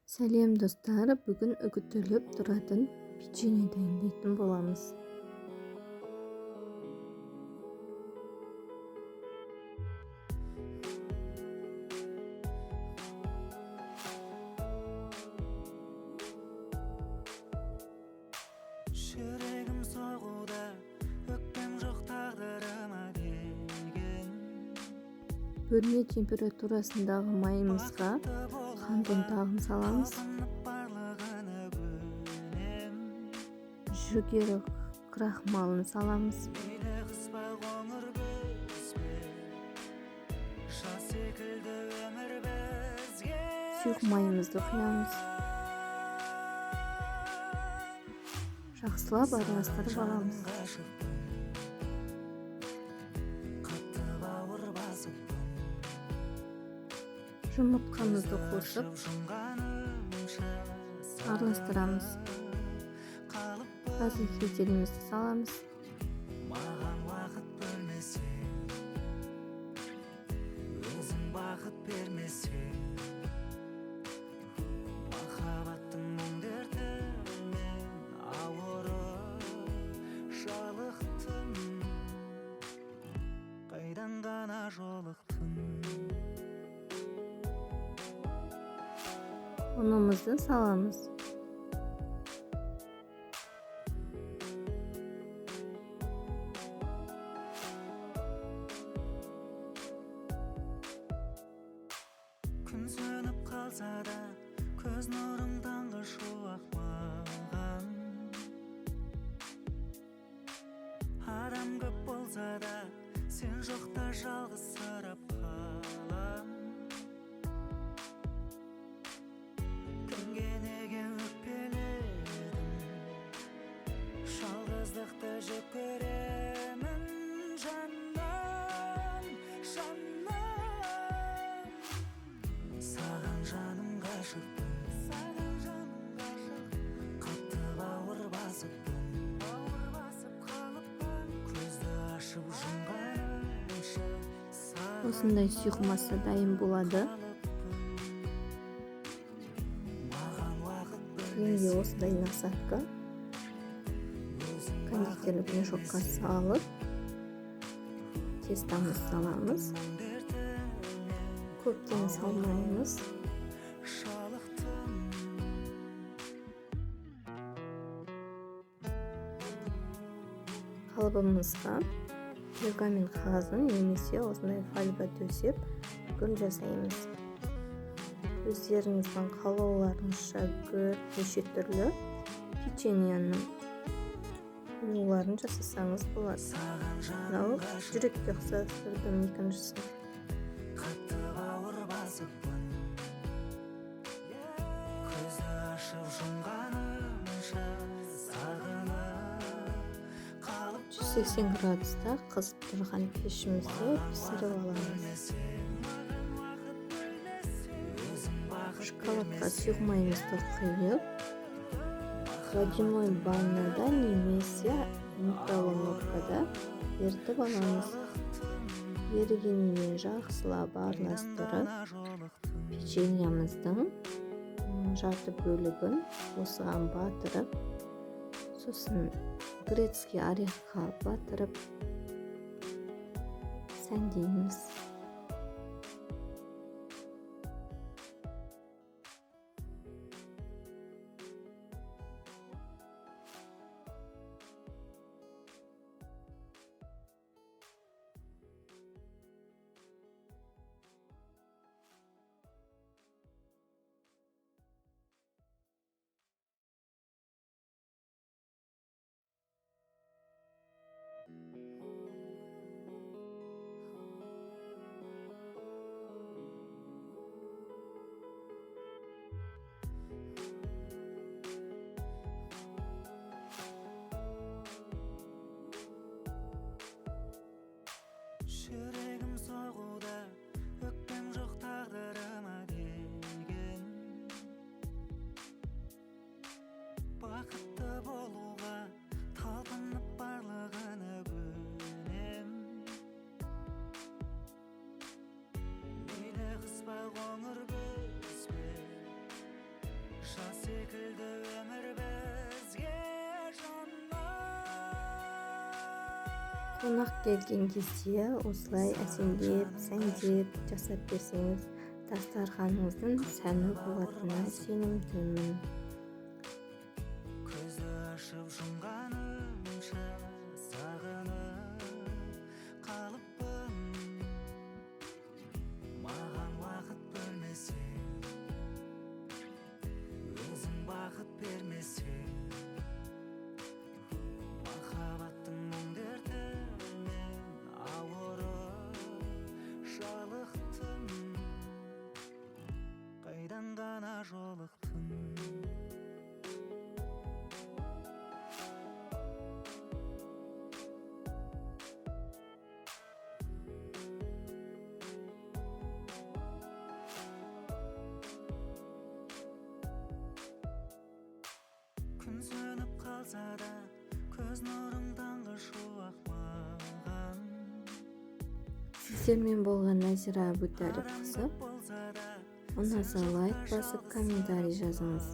Сәлем достар, бүгін үгітіліп тұратын печенье дайындайтын боламыз. Жүрегім соғуда, өкпем жоқ тағдырыма деген. Бөлме температурасындағы майымызға қант ұнтағын саламыз. Жүгері крахмалын саламыз. Сұйық майымызды құямыз. Жақсылап араластырып аламыз. Жұмыртқамызды қосып араластырамыз. Қазір кеселімізді саламыз. Маған уақыт бөлмесе, өзің бақыт бермесе, махаббаттың мұң дертімен ауырып жалықтым, қайдан ғана жолықтым. Ұнымызды саламыз. Күн сөніп қалса да, көз нұрың таңғы шуақ маған. Адам көп болса да, сен жоқта жалғызсырап қалам. Кімге неге өкпеледім, жалғыздықты жек көремін жаным, жаным. Саған жаным ғашықпын, қатты бауыр басыппын, көзді ашып жұмғанымша Осындай сұйық масса дайын болады. Енді осындай насадка кондитерлік мешокқа салып тестамыз саламыз. Көптен салмаймыз. Қалыбымызға пергамент қағазын немесе осындай фольга төсеп гүл жасаймыз. Өздеріңіздің қалауларыңызша неше түрлі печеньенің ұлуларын жасасаңыз болады. Мынау жүрекке ұқсастырдым екіншісін. қатты бауыр басыппын, көзді ашып жұмғанымша сағынып қалып 180 градуста қызып тұрған пешімізде пісіріп аламыз. Шоколадқа сұйық майымызды құйып, водяной ваннада немесе микроволновкада ерітіп аламыз. Ерігеніне жақсылап араластырып, печеньеміздің жарты бөлігін осыған батырып, сосын грецкий орехқа батырып сәндейміз. секілді өмір бізге жаннат. Қонақ келген кезде осылай әсемдеп, сәндеп жасап берсеңіз, дастарханыңыздың сәні болатынына сенімдімін. Көзді ашып жұмғанымша сағынып қалыппын. Маған уақыт бөлмесең, өзің бақыт бермесең, махаббаттың мұң дертімен ауырып жалықтым. Қайдан ғана жолықтың? Күн сөніп қалса да, көз нұрың таңғы шуақ маған. Сіздермен болған Назира Әбутәліпқызы. болса да, Ұнаса лайк басып комментарий жазыңыз.